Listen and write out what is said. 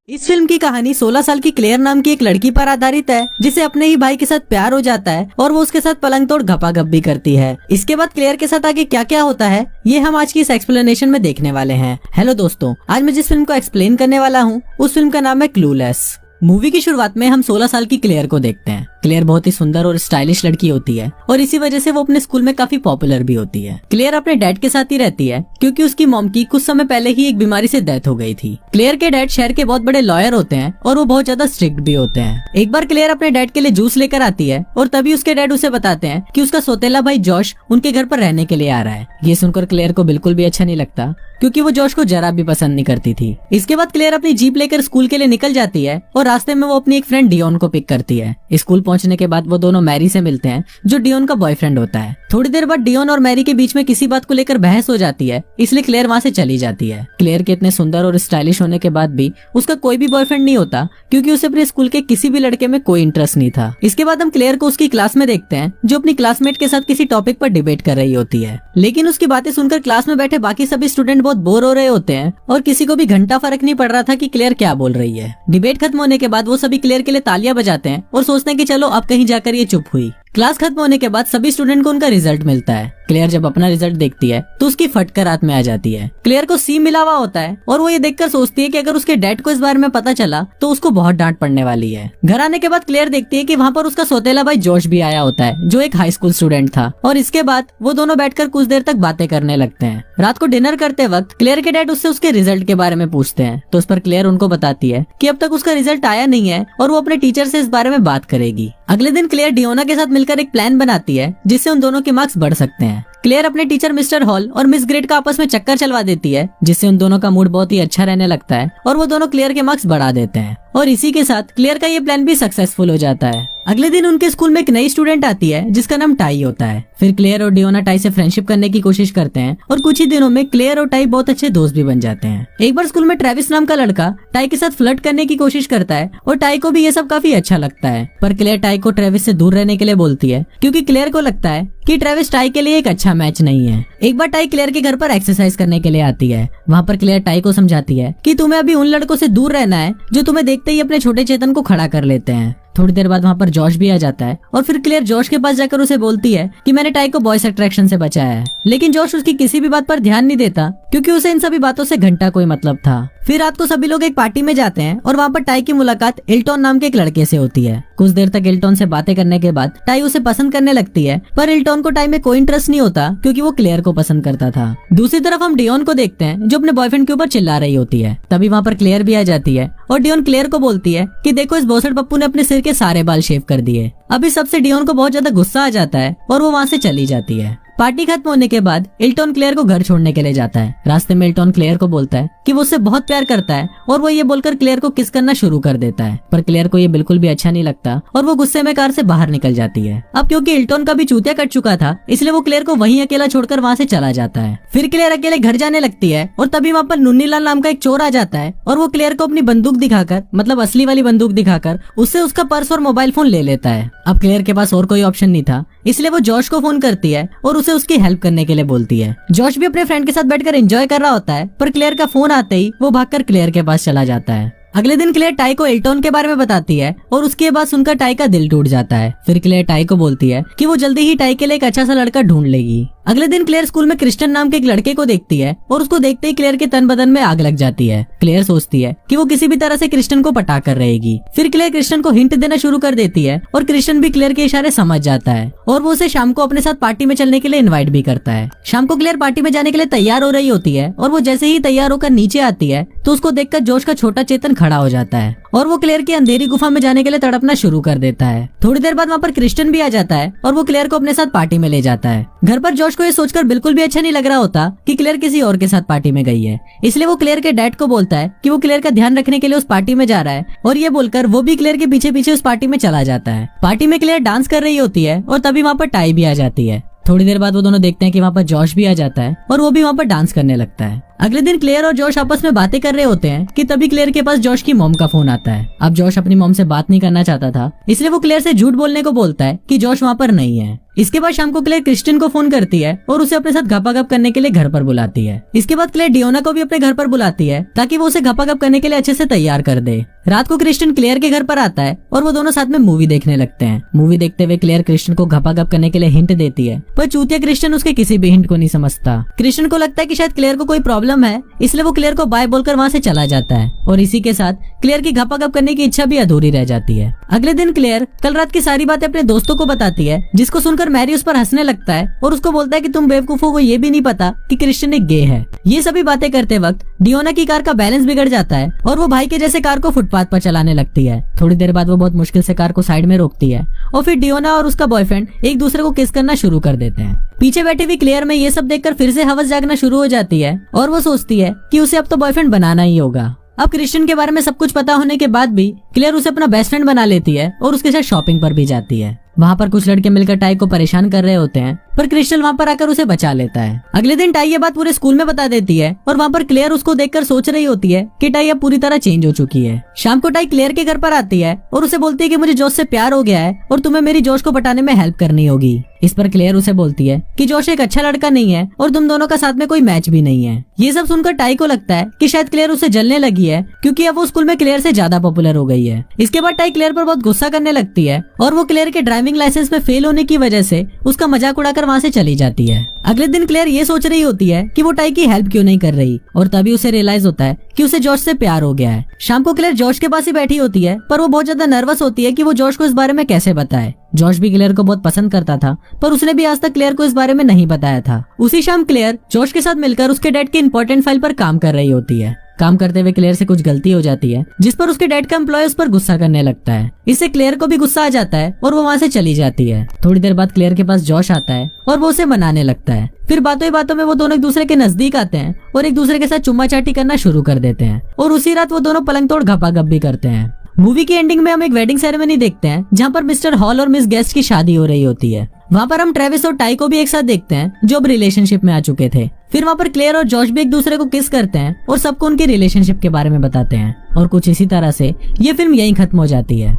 इस फिल्म की कहानी 16 साल की क्लेयर नाम की एक लड़की पर आधारित है जिसे अपने ही भाई के साथ प्यार हो जाता है और वो उसके साथ पलंग तोड़ घपाघप भी करती है। इसके बाद क्लेयर के साथ आगे क्या क्या होता है ये हम आज की इस एक्सप्लेनेशन में देखने वाले हैं। हेलो दोस्तों, आज मैं जिस फिल्म को एक्सप्लेन करने वाला हूँ उस फिल्म का नाम है क्लूलेस। मूवी की शुरुआत में हम 16 साल की क्लेयर को देखते हैं। क्लेयर बहुत ही सुंदर और स्टाइलिश लड़की होती है और इसी वजह से वो अपने स्कूल में काफी पॉपुलर भी होती है। क्लेयर अपने डैड के साथ ही रहती है क्योंकि उसकी मॉम की कुछ समय पहले ही एक बीमारी से डेथ हो गई थी। क्लेयर के डैड शहर के बहुत बड़े लॉयर होते हैं और वो बहुत ज्यादा स्ट्रिक्ट भी होते हैं। एक बार क्लेयर अपने डैड के लिए जूस लेकर आती है और तभी उसके डैड उसे बताते हैं कि उसका सौतेला भाई जॉश उनके घर पर रहने के लिए आ रहा है। ये सुनकर क्लेयर को बिल्कुल भी अच्छा नहीं लगता क्योंकि वो जॉश को जरा भी पसंद नहीं करती थी। इसके बाद क्लेयर अपनी जीप लेकर स्कूल के लिए निकल जाती है और रास्ते में वो अपनी एक फ्रेंड डियोन को पिक करती है। स्कूल पहुंचने के बाद वो दोनों मैरी से मिलते हैं जो डियोन का बॉयफ्रेंड होता है। थोड़ी देर बाद डियोन और मैरी के बीच में किसी बात को लेकर बहस हो जाती है, इसलिए क्लेयर वहाँ से चली जाती है। क्लेयर के इतने सुंदर और स्टाइलिश होने के बाद भी उसका कोई भी बॉयफ्रेंड नहीं होता क्योंकि उसे अपने स्कूल के किसी भी लड़के में कोई इंटरेस्ट नहीं था। इसके बाद हम क्लेयर को उसकी क्लास में देखते हैं जो अपनी क्लासमेट के साथ किसी टॉपिक पर डिबेट कर रही होती है, लेकिन उसकी बातें सुनकर क्लास में बैठे बाकी सभी स्टूडेंट बहुत बोर हो रहे होते हैं और किसी को भी घंटा फर्क नहीं पड़ रहा था कि क्लेयर क्या बोल रही है। डिबेट खत्म होने के बाद वो सभी क्लेयर के लिए तालियां बजाते हैं और सोचते हैं कि चलो अब कहीं जाकर ये चुप हुई। क्लास खत्म होने के बाद सभी स्टूडेंट को उनका रिजल्ट मिलता है। क्लेयर जब अपना रिजल्ट देखती है तो उसकी फटकर रात में आ जाती है। क्लेयर को सी मिला हुआ होता है और वो ये देखकर सोचती है कि अगर उसके डैड को इस बारे में पता चला तो उसको बहुत डांट पड़ने वाली है। घर आने के बाद क्लेयर देखती है कि वहाँ पर उसका सौतेला भाई जोश भी आया होता है जो एक हाई स्कूल स्टूडेंट था और इसके बाद वो दोनों बैठकर कुछ देर तक बातें करने लगते हैं। रात को डिनर करते वक्त क्लेयर के डैड उससे उसके रिजल्ट के बारे में पूछते हैं तो उस पर क्लेयर उनको बताती है कि अब तक उसका रिजल्ट आया नहीं है और वो अपने टीचर से इस बारे में बात करेगी। अगले दिन क्लेयर डियोना के साथ मिलकर एक प्लान बनाती है जिससे उन दोनों के मार्क्स बढ़ सकते हैं। क्लेयर अपने टीचर मिस्टर हॉल और मिस ग्रेड का आपस में चक्कर चलवा देती है जिससे उन दोनों का मूड बहुत ही अच्छा रहने लगता है और वो दोनों क्लेयर के मार्क्स बढ़ा देते हैं और इसी के साथ क्लेयर का ये प्लान भी सक्सेसफुल हो जाता है। अगले दिन उनके स्कूल में एक नई स्टूडेंट आती है जिसका नाम टाई होता है। फिर क्लेयर और डियोना टाई से फ्रेंडशिप करने की कोशिश करते हैं और कुछ ही दिनों में क्लेयर और टाई बहुत अच्छे दोस्त भी बन जाते हैं। एक बार स्कूल में ट्रेविस नाम का लड़का टाई के साथ फ्लर्ट करने की कोशिश करता है और टाई को भी ये सब काफी अच्छा लगता है, पर क्लेयर टाई को ट्रेविस से दूर रहने के लिए बोलती है क्योंकि क्लेयर को लगता है कि ट्रेविस टाई के लिए एक अच्छा मैच नहीं है। एक बार टाई क्लेयर के घर पर एक्सरसाइज करने के लिए आती है। वहाँ पर क्लेयर टाई को समझाती है कि तुम्हें अभी उन लड़कों से दूर रहना है जो तुम्हें देखते ही अपने छोटे चेतन को खड़ा कर लेते हैं। थोड़ी देर बाद वहाँ पर जॉश भी आ जाता है और फिर क्लेयर जॉश के पास जाकर उसे बोलती है कि मैंने टाई को बॉयज अट्रैक्शन से बचाया है, लेकिन जॉश उसकी किसी भी बात पर ध्यान नहीं देता क्योंकि उसे इन सभी बातों से घंटा कोई मतलब था। फिर रात को सभी लोग एक पार्टी में जाते हैं और वहाँ पर टाई की मुलाकात इल्टॉन नाम के एक लड़के से होती है। कुछ देर तक इल्टॉन से बातें करने के बाद टाई उसे पसंद करने लगती है, पर इल्टॉन को टाई में कोई इंटरेस्ट नहीं होता क्योंकि वो क्लेयर को पसंद करता था। दूसरी तरफ हम डियोन को देखते हैं जो अपने बॉयफ्रेंड के ऊपर चिल्ला रही होती है। तभी वहाँ पर क्लेयर भी आ जाती है और डियोन क्लेयर को बोलती है कि देखो इस भोसड़ पप्पू ने अपने सिर के सारे बाल शेव कर दिए। अब इस सबसे डियोन को बहुत ज्यादा गुस्सा आ जाता है और वो वहाँ से चली जाती है। पार्टी खत्म होने के बाद इल्टॉन क्लेयर को घर छोड़ने के लिए जाता है। रास्ते में इल्टॉन क्लेयर को बोलता है कि वो उससे बहुत प्यार करता है और वो ये बोलकर क्लेयर को किस करना शुरू कर देता है, पर क्लेयर को ये बिल्कुल भी अच्छा नहीं लगता और वो गुस्से में कार से बाहर निकल जाती है। अब क्योंकि इल्टॉन का भी चूतिया कट चुका था इसलिए वो क्लेयर को वहीं अकेला छोड़कर वहाँ से चला जाता है। फिर क्लेयर अकेले घर जाने लगती है और तभी वहाँ पर नुन्नीलाल नाम का एक चोर आ जाता है और वो क्लेयर को अपनी बंदूक दिखाकर, मतलब असली वाली बंदूक दिखाकर, उससे उसका पर्स और मोबाइल फोन ले लेता है। अब क्लेयर के पास और कोई ऑप्शन नहीं था इसलिए वो जॉश को फोन करती है और उसे उसकी हेल्प करने के लिए बोलती है। जॉश भी अपने फ्रेंड के साथ बैठकर एंजॉय कर रहा होता है, पर क्लेयर का फोन आते ही वो भागकर क्लेयर के पास चला जाता है। अगले दिन क्लेयर टाई को इल्टॉन के बारे में बताती है और उसके बाद सुनकर टाई का दिल टूट जाता है। फिर क्लेयर टाई को बोलती है कि वो जल्दी ही टाई के लिए एक अच्छा सा लड़का ढूंढ लेगी। अगले दिन क्लेयर स्कूल में क्रिस्टन नाम के एक लड़के को देखती है और उसको देखते ही क्लेयर के तन बदन में आग लग जाती है। क्लेयर सोचती है कि वो किसी भी तरह से क्रिस्टन को पटा कर रहेगी। फिर क्लेयर क्रिस्टन को हिंट देना शुरू कर देती है और क्रिस्टन भी क्लेयर के इशारे समझ जाता है और वो उसे शाम को अपने साथ पार्टी में चलने के लिए इन्वाइट भी करता है। शाम को क्लेयर पार्टी में जाने के लिए तैयार हो रही होती है और वो जैसे ही तैयार होकर नीचे आती है तो उसको देखकर जोश का छोटा चेतन खड़ा हो जाता है और वो क्लेयर की अंधेरी गुफा में जाने के लिए तड़पना शुरू कर देता है। थोड़ी देर बाद वहाँ पर क्रिस्टन भी आ जाता है और वो क्लेयर को अपने साथ पार्टी में ले जाता है। घर पर जोश को ये सोचकर बिल्कुल भी अच्छा नहीं लग रहा होता कि क्लेयर किसी और के साथ पार्टी में गई है, इसलिए वो क्लेयर के डैड को बोलता है कि वो क्लेयर का ध्यान रखने के लिए उस पार्टी में जा रहा है और ये बोलकर वो भी क्लेयर के पीछे पीछे उस पार्टी में चला जाता है। पार्टी में क्लेयर डांस कर रही होती है और तभी वहाँ पर टाई भी आ जाती है। थोड़ी देर बाद वो दोनों देखते हैं कि वहाँ पर जॉश भी आ जाता है और वो भी वहाँ पर डांस करने लगता है। अगले दिन क्लेयर और जॉश आपस में बातें कर रहे होते हैं कि तभी क्लेयर के पास जॉश की मॉम का फोन आता है। अब जॉश अपनी मॉम से बात नहीं करना चाहता था इसलिए वो क्लेयर से झूठ बोलने को बोलता है कि जॉश वहाँ पर नहीं है। इसके बाद शाम को क्लेयर क्रिस्टियन को फोन करती है और उसे अपने साथ गपागप करने के लिए घर पर बुलाती है। इसके बाद क्लेयर डियोना को भी अपने घर पर बुलाती है ताकि वो उसे गपागप करने के लिए अच्छे से तैयार कर दे। रात को क्रिस्टियन क्लेयर के घर पर आता है और वो दोनों साथ में मूवी देखने लगते हैं। मूवी देखते हुए क्लेयर क्रिस्टियन को गपागप करने के लिए हिंट देती है, पर चूतिया क्रिस्टियन उसके किसी भी हिंट को नहीं समझता। क्रिस्टियन को लगता है कि शायद क्लेयर को कोई प्रॉब्लम है, इसलिए वो क्लेयर को बाय बोलकर वहाँ से चला जाता है और इसी के साथ क्लेयर की गपागप करने की इच्छा भी अधूरी रह जाती है। अगले दिन क्लेयर कल रात की सारी बातें अपने दोस्तों को बताती है, जिसको सुनकर मैरी उस पर हंसने लगता है और उसको बोलता है कि तुम बेवकूफों को ये भी नहीं पता कि क्रिस्टियन एक गे है। ये सभी बातें करते वक्त डियोना की कार का बैलेंस बिगड़ जाता है और वो भाई के जैसे कार को फुटपाथ पर चलाने लगती है। थोड़ी देर बाद वो बहुत मुश्किल से कार को साइड में रोकती है और फिर डियोना और उसका बॉयफ्रेंड एक दूसरे को किस करना शुरू कर देते हैं। पीछे बैठी हुई क्लेयर में ये सब देखकर फिर से हवस जागना शुरू हो जाती है और वो सोचती है कि उसे अब तो बॉयफ्रेंड बनाना ही होगा। अब क्रिस्टियन के बारे में सब कुछ पता होने के बाद भी क्लेयर उसे अपना बेस्ट फ्रेंड बना लेती है और उसके साथ शॉपिंग पर भी जाती है। वहाँ पर कुछ लड़के मिलकर टाई को परेशान कर रहे होते हैं, पर क्रिस्टल वहाँ पर आकर उसे बचा लेता है। अगले दिन टाई ये बात पूरे स्कूल में बता देती है और वहाँ पर क्लेयर उसको देखकर सोच रही होती है कि टाई अब पूरी तरह चेंज हो चुकी है। शाम को टाई क्लेयर के घर पर आती है और उसे बोलती है कि मुझे जोश से प्यार हो गया है और तुम्हें मेरी जोश को पटाने में हेल्प करनी होगी। इस पर क्लेयर उसे बोलती है कि जोश एक अच्छा लड़का नहीं है और तुम दोनों का साथ में कोई मैच भी नहीं है। ये सब सुनकर टाई को लगता है कि शायद क्लेयर उसे जलने लगी है, क्योंकि अब वो स्कूल में क्लेयर से ज्यादा पॉपुलर हो गई है। इसके बाद टाई क्लेयर पर बहुत गुस्सा करने लगती है और वो क्लेयर के ड्राइविंग लाइसेंस में फेल होने की वजह से उसका मजाक उड़ाकर वहाँ से चली जाती है। अगले दिन क्लेयर ये सोच रही होती है कि वो टाई की हेल्प क्यों नहीं कर रही और तभी उसे रियलाइज होता है कि उसे जॉश से प्यार हो गया है। शाम को क्लेयर जॉश के पास ही बैठी होती है, पर वो बहुत ज्यादा नर्वस होती है कि वो जॉश को इस बारे में कैसे बताए। जॉश भी क्लेयर को बहुत पसंद करता था, पर उसने भी आज तक क्लेयर को इस बारे में नहीं बताया था। उसी शाम क्लेयर जॉश के साथ मिलकर उसके डैड की इंपॉर्टेंट फाइल पर काम कर रही होती है। काम करते हुए क्लेयर से कुछ गलती हो जाती है, जिस पर उसके डैड का एम्प्लॉय उस पर गुस्सा करने लगता है। इससे क्लेयर को भी गुस्सा आ जाता है और वो वहाँ से चली जाती है। थोड़ी देर बाद क्लेयर के पास जॉश आता है और वो उसे मनाने लगता है। फिर बातों ही बातों में वो दोनों एक दूसरे के नजदीक आते हैं और एक दूसरे के साथ चुम्मा चाटी करना शुरू कर देते हैं और उसी रात वो दोनों पलंग तोड़ घपाघप भी करते हैं। मूवी की एंडिंग में हम एक वेडिंग सेरेमनी देखते हैं, जहाँ पर मिस्टर हॉल और मिस गेस्ट की शादी हो रही होती है। वहाँ पर हम ट्रेविस और टाई को भी एक साथ देखते हैं, जो अब रिलेशनशिप में आ चुके थे। फिर वहाँ पर क्लेयर और जॉश भी एक दूसरे को किस करते हैं और सबको उनकी रिलेशनशिप के बारे में बताते हैं और कुछ इसी तरह से ये फिल्म यहीं खत्म हो जाती है।